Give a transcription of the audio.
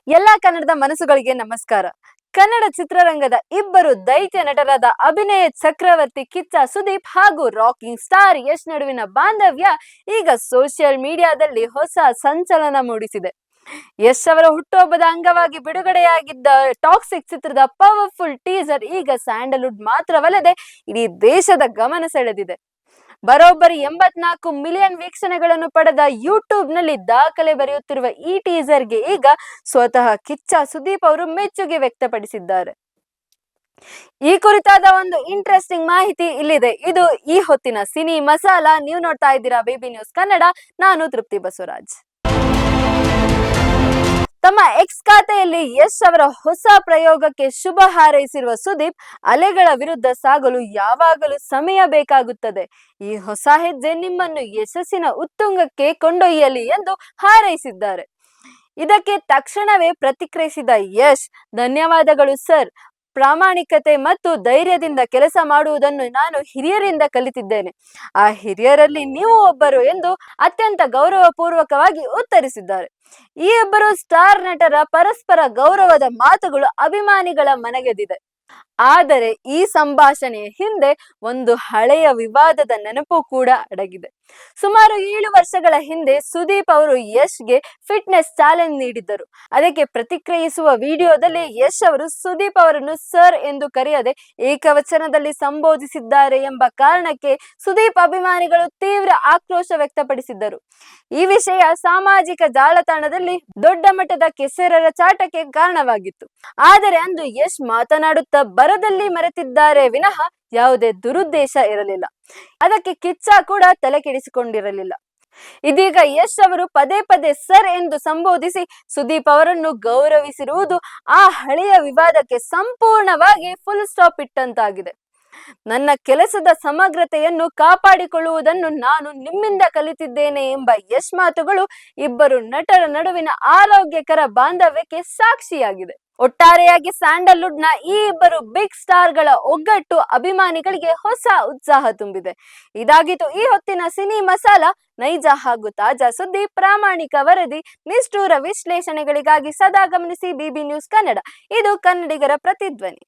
ಎಲ್ಲಾ ಕನ್ನಡದ ಮನಸ್ಸುಗಳಿಗೆ ನಮಸ್ಕಾರ. ಕನ್ನಡ ಚಿತ್ರರಂಗದ ಇಬ್ಬರು ದೈತ್ಯ ನಟರಾದ ಅಭಿನಯ ಚಕ್ರವರ್ತಿ ಕಿಚ್ಚ ಸುದೀಪ್ ಹಾಗೂ ರಾಕಿಂಗ್ ಸ್ಟಾರ್ ಯಶ್ ನಡುವಿನ ಬಾಂಧವ್ಯ ಈಗ ಸೋಷಿಯಲ್ ಮೀಡಿಯಾದಲ್ಲಿ ಹೊಸ ಸಂಚಲನ ಮೂಡಿಸಿದೆ. ಯಶ್ ಅವರ ಹುಟ್ಟುಹಬ್ಬದ ಅಂಗವಾಗಿ ಬಿಡುಗಡೆಯಾಗಿದ್ದ ಟಾಕ್ಸಿಕ್ ಚಿತ್ರದ ಪವರ್ಫುಲ್ ಟೀಸರ್ ಈಗ ಸ್ಯಾಂಡಲ್ವುಡ್ ಮಾತ್ರವಲ್ಲದೆ ಇಡೀ ದೇಶದ ಗಮನ ಸೆಳೆದಿದೆ. ಬರೋಬ್ಬರಿ 84 ಮಿಲಿಯನ್ ವೀಕ್ಷಣೆಗಳನ್ನು ಪಡೆದ ಯೂಟ್ಯೂಬ್ ನಲ್ಲಿ ದಾಖಲೆ ಬರೆಯುತ್ತಿರುವ ಈ ಟೀಸರ್ಗೆ ಈಗ ಸ್ವತಃ ಕಿಚ್ಚ ಸುದೀಪ್ ಅವರು ಮೆಚ್ಚುಗೆ ವ್ಯಕ್ತಪಡಿಸಿದ್ದಾರೆ. ಈ ಕುರಿತಾದ ಒಂದು ಇಂಟ್ರೆಸ್ಟಿಂಗ್ ಮಾಹಿತಿ ಇಲ್ಲಿದೆ. ಇದು ಈ ಹೊತ್ತಿನ ಸಿನಿ ಮಸಾಲ. ನೀವು ನೋಡ್ತಾ ಇದ್ದೀರಾ ಬೇಬಿ ನ್ಯೂಸ್ ಕನ್ನಡ. ನಾನು ತೃಪ್ತಿ ಬಸವರಾಜ್. ತಮ್ಮ ಎಕ್ಸ್ ಖಾತೆಯಲ್ಲಿ ಯಶ್ ಅವರ ಹೊಸ ಪ್ರಯೋಗಕ್ಕೆ ಶುಭ ಹಾರೈಸಿರುವ ಸುದೀಪ್, ಅಲೆಗಳ ವಿರುದ್ಧ ಸಾಗಲು ಯಾವಾಗಲೂ ಸಮಯ ಬೇಕಾಗುತ್ತದೆ. ಈ ಹೊಸ ಹೆಜ್ಜೆ ನಿಮ್ಮನ್ನು ಯಶಸ್ಸಿನ ಉತ್ತುಂಗಕ್ಕೆ ಕೊಂಡೊಯ್ಯಲಿ ಎಂದು ಹಾರೈಸಿದ್ದಾರೆ. ಇದಕ್ಕೆ ತಕ್ಷಣವೇ ಪ್ರತಿಕ್ರಿಯಿಸಿದ ಯಶ್, ಧನ್ಯವಾದಗಳು ಸರ್. ಪ್ರಾಮಾಣಿಕತೆ ಮತ್ತು ಧೈರ್ಯದಿಂದ ಕೆಲಸ ಮಾಡುವುದನ್ನು ನಾನು ಹಿರಿಯರಿಂದ ಕಲಿತಿದ್ದೇನೆ. ಆ ಹಿರಿಯರಲ್ಲಿ ನೀವು ಒಬ್ಬರು ಎಂದು ಅತ್ಯಂತ ಗೌರವಪೂರ್ವಕವಾಗಿ ಉತ್ತರಿಸಿದ್ದಾರೆ. ಈ ಇಬ್ಬರು ಸ್ಟಾರ್ ನಟರ ಪರಸ್ಪರ ಗೌರವದ ಮಾತುಗಳು ಅಭಿಮಾನಿಗಳ ಮನಗೆದಿದೆ. ಆದರೆ ಈ ಸಂಭಾಷಣೆಯ ಹಿಂದೆ ಒಂದು ಹಳೆಯ ವಿವಾದದ ನೆನಪು ಕೂಡ ಅಡಗಿದೆ. ಸುಮಾರು 7 ವರ್ಷಗಳ ಹಿಂದೆ ಸುದೀಪ್ ಅವರು ಯಶ್ಗೆ ಫಿಟ್ನೆಸ್ ಚಾಲೆಂಜ್ ನೀಡಿದ್ದರು. ಅದಕ್ಕೆ ಪ್ರತಿಕ್ರಿಯಿಸುವ ವಿಡಿಯೋದಲ್ಲಿ ಯಶ್ ಅವರು ಸುದೀಪ್ ಅವರನ್ನು ಸರ್ ಎಂದು ಕರೆಯದೆ ಏಕವಚನದಲ್ಲಿ ಸಂಬೋಧಿಸಿದ್ದಾರೆ ಎಂಬ ಕಾರಣಕ್ಕೆ ಸುದೀಪ್ ಅಭಿಮಾನಿಗಳು ತೀವ್ರ ಆಕ್ರೋಶ ವ್ಯಕ್ತಪಡಿಸಿದ್ದರು. ಈ ವಿಷಯ ಸಾಮಾಜಿಕ ಜಾಲತಾಣದಲ್ಲಿ ದೊಡ್ಡ ಮಟ್ಟದ ಕೆಸರೆರ ಚಾಟಕ್ಕೆ ಕಾರಣವಾಗಿತ್ತು. ಆದರೆ ಅಂದು ಯಶ್ ಮಾತನಾಡುತ್ತಾ ಬರದಲ್ಲಿ ಮರೆತಿದ್ದಾರೆ ವಿನಃ ಯಾವುದೇ ದುರುದ್ದೇಶ ಇರಲಿಲ್ಲ. ಅದಕ್ಕೆ ಕಿಚ್ಚ ಕೂಡ ತಲೆ ಕೆಡಿಸಿಕೊಂಡಿರಲಿಲ್ಲ. ಇದೀಗ ಯಶ್ ಅವರು ಪದೇ ಪದೇ ಸರ್ ಎಂದು ಸಂಬೋಧಿಸಿ ಸುದೀಪ್ ಅವರನ್ನು ಗೌರವಿಸಿರುವುದು ಆ ಹಳೆಯ ವಿವಾದಕ್ಕೆ ಸಂಪೂರ್ಣವಾಗಿ ಫುಲ್ ಸ್ಟಾಪ್ ಇಟ್ಟಂತಾಗಿದೆ. ನನ್ನ ಕೆಲಸದ ಸಮಗ್ರತೆಯನ್ನು ಕಾಪಾಡಿಕೊಳ್ಳುವುದನ್ನು ನಾನು ನಿಮ್ಮಿಂದ ಕಲಿತಿದ್ದೇನೆ ಎಂಬ ಯಶ್ ಮಾತುಗಳು ಇಬ್ಬರು ನಟರ ನಡುವಿನ ಆರೋಗ್ಯಕರ ಬಾಂಧವ್ಯಕ್ಕೆ ಸಾಕ್ಷಿಯಾಗಿದೆ. ಒಟ್ಟಾರೆಯಾಗಿ ಸ್ಯಾಂಡಲ್ವುಡ್ ನ ಈ ಇಬ್ಬರು ಬಿಗ್ ಸ್ಟಾರ್ ಗಳ ಒಗ್ಗಟ್ಟು ಅಭಿಮಾನಿಗಳಿಗೆ ಹೊಸ ಉತ್ಸಾಹ ತುಂಬಿದೆ. ಇದಾಗಿತ್ತು ಈ ಹೊತ್ತಿನ ಸಿನಿ ಮಸಾಲ. ನೈಜ ಹಾಗೂ ತಾಜಾ ಸುದ್ದಿ, ಪ್ರಾಮಾಣಿಕ ವರದಿ, ನಿಷ್ಠೂರ ವಿಶ್ಲೇಷಣೆಗಳಿಗಾಗಿ ಸದಾ ಗಮನಿಸಿ ಬಿಬಿ ನ್ಯೂಸ್ ಕನ್ನಡ. ಇದು ಕನ್ನಡಿಗರ ಪ್ರತಿಧ್ವನಿ.